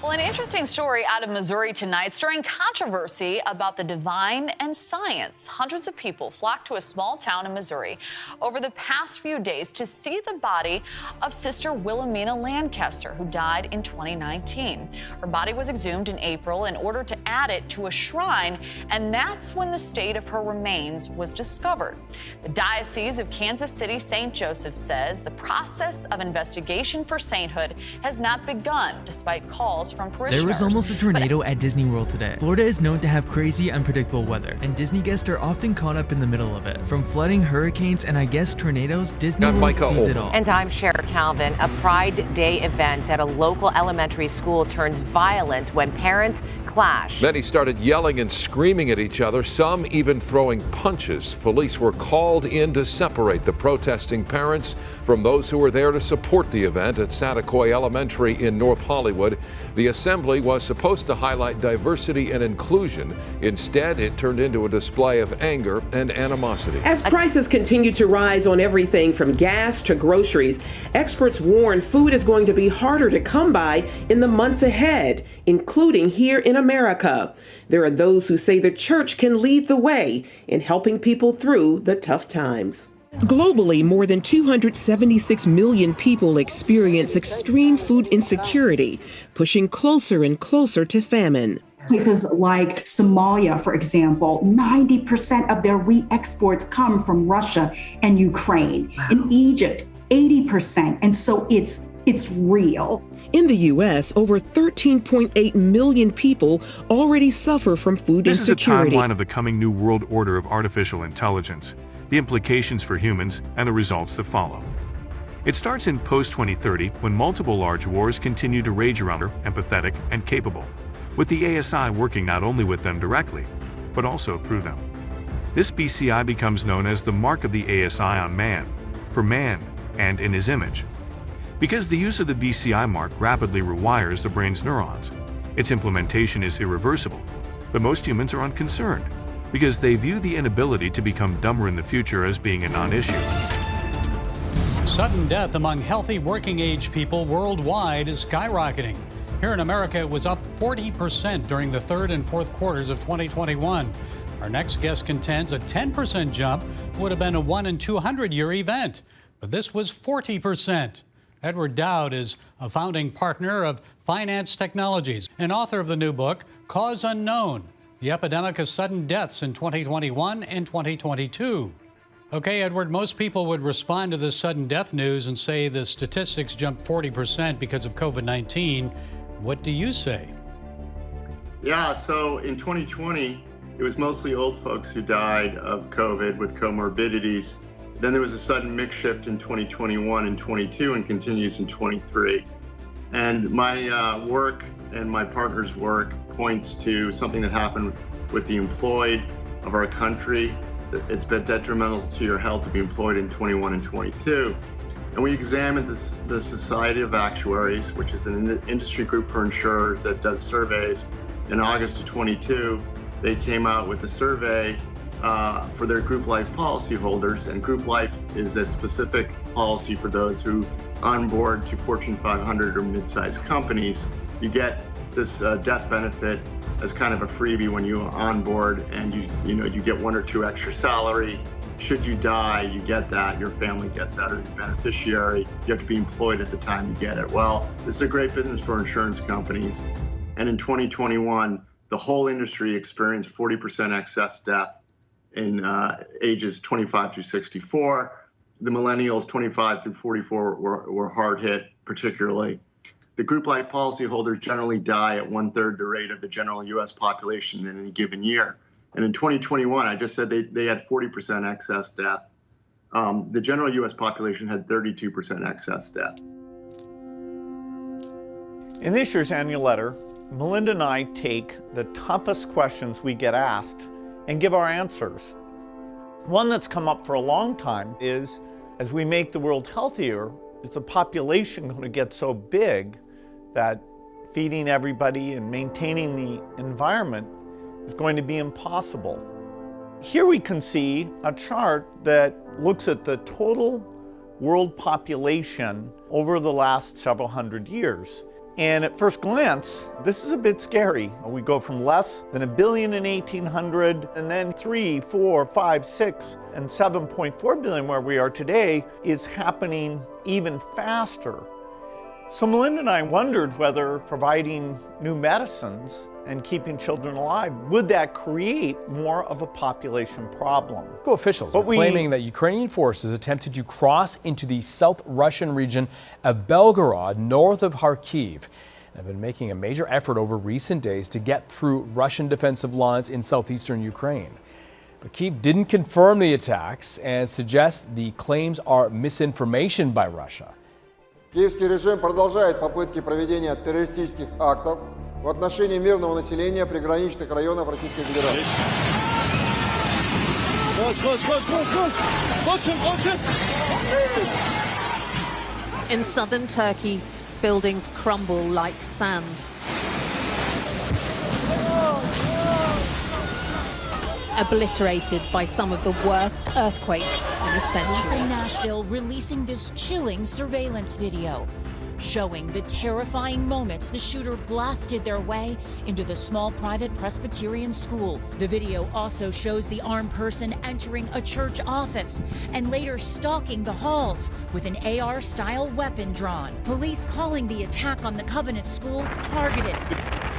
Well, an interesting story out of Missouri tonight, stirring controversy about the divine and science. Hundreds of people flocked to a small town in Missouri over the past few days to see the body of Sister Wilhelmina Lancaster, who died in 2019. Her body was exhumed in April in order to add it to a shrine, and that's when the state of her remains was discovered. The Diocese of Kansas City St. Joseph says the process of investigation for sainthood has not begun, despite calls from parishioners. There was almost a tornado at Disney World today. Florida is known to have crazy, unpredictable weather, and Disney guests are often caught up in the middle of it. From flooding, hurricanes, and I guess tornadoes, Disney World sees it all. And I'm Cher Calvin. A Pride Day event at a local elementary school turns violent when parents clash. Many started yelling and screaming at each other, some even throwing punches. Police were called in to separate the protesting parents from those who were there to support the event at Satakoy Elementary in North Hollywood. The assembly was supposed to highlight diversity and inclusion. Instead, it turned into a display of anger and animosity. As prices continue to rise on everything from gas to groceries, experts warn food is going to be harder to come by in the months ahead, including here in America. There are those who say the church can lead the way in helping people through the tough times. Globally, more than 276 million people experience extreme food insecurity, pushing closer and closer to famine. Places like Somalia, for example, 90% of their wheat exports come from Russia and Ukraine. Wow. In Egypt, 80%. And so it's real. In the U.S., over 13.8 million people already suffer from food insecurity. This is a timeline of the coming new world order of artificial intelligence, the implications for humans, and the results that follow. It starts in post-2030 when multiple large wars continue to rage around her, empathetic and capable, with the ASI working not only with them directly, but also through them. This BCI becomes known as the mark of the ASI on man, for man and in his image. Because the use of the BCI mark rapidly rewires the brain's neurons, its implementation is irreversible, but most humans are unconcerned because they view the inability to become dumber in the future as being a non-issue. Sudden death among healthy working-age people worldwide is skyrocketing. Here in America, it was up 40% during the third and fourth quarters of 2021. Our next guest contends a 10% jump would have been a 1 in 200-year event, but this was 40%. Edward Dowd is a founding partner of Finance Technologies and author of the new book, Cause Unknown: The Epidemic of Sudden Deaths in 2021 and 2022. Okay, Edward, most people would respond to this sudden death news and say the statistics jumped 40% because of COVID-19. What do you say? Yeah, so in 2020, it was mostly old folks who died of COVID with comorbidities. Then there was a sudden mix shift in 2021 and 22 and continues in 23. And my work and my partner's work points to something that happened with the employed of our country. It's been detrimental to your health to be employed in 21 and 22. And we examined the Society of Actuaries, which is an industry group for insurers that does surveys. In August of 22, they came out with a survey for their group life policyholders, and group life is a specific policy for those who onboard to Fortune 500 or mid-sized companies. You get this death benefit as kind of a freebie when you onboard, and you get 1 or 2 extra salary. Should you die, you get that. Your family gets that, or the beneficiary. You have to be employed at the time you get it. Well, this is a great business for insurance companies. And in 2021, the whole industry experienced 40% excess death in ages 25 through 64. The millennials 25 through 44 were hard hit particularly. The group life policyholders generally die at 1/3 the rate of the general U.S. population in any given year. And in 2021, I just said they had 40% excess death. The general U.S. population had 32% excess death. In this year's annual letter, Melinda and I take the toughest questions we get asked and give our answers. One that's come up for a long time is, as we make the world healthier, is the population going to get so big that feeding everybody and maintaining the environment is going to be impossible? Here we can see a chart that looks at the total world population over the last several hundred years. And at first glance, this is a bit scary. We go from less than 1 billion in 1800, and then 3, 4, 5, 6, and 7.4 billion where we are today is happening even faster. So Melinda and I wondered whether providing new medicines and keeping children alive, would that create more of a population problem? Officials are claiming that Ukrainian forces attempted to cross into the South Russian region of Belgorod, north of Kharkiv, and have been making a major effort over recent days to get through Russian defensive lines in southeastern Ukraine. But Kyiv didn't confirm the attacks and suggests the claims are misinformation by Russia. Киевский режим продолжает попытки проведения террористических актов в отношении мирного населения приграничных районов Российской Федерации. In southern Turkey, buildings crumble like sand. Obliterated by some of the worst earthquakes in a century. Police in Nashville releasing this chilling surveillance video, showing the terrifying moments the shooter blasted their way into the small private Presbyterian school. The video also shows the armed person entering a church office and later stalking the halls with an AR-style weapon drawn. Police calling the attack on the Covenant School targeted.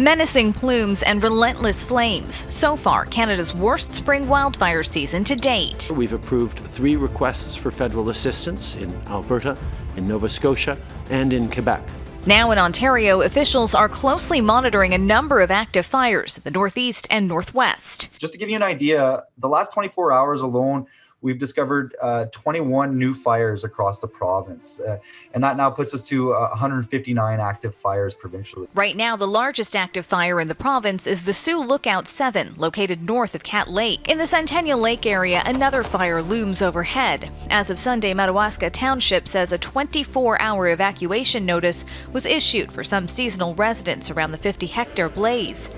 Menacing plumes and relentless flames. So far, Canada's worst spring wildfire season to date. We've approved 3 requests for federal assistance in Alberta, in Nova Scotia, and in Quebec. Now in Ontario, officials are closely monitoring a number of active fires in the northeast and northwest. Just to give you an idea, the last 24 hours alone, we've discovered 21 new fires across the province. And that now puts us to 159 active fires provincially. Right now, the largest active fire in the province is the Sioux Lookout 7, located north of Cat Lake. In the Centennial Lake area, another fire looms overhead. As of Sunday, Madawaska Township says a 24-hour evacuation notice was issued for some seasonal residents around the 50-hectare blaze.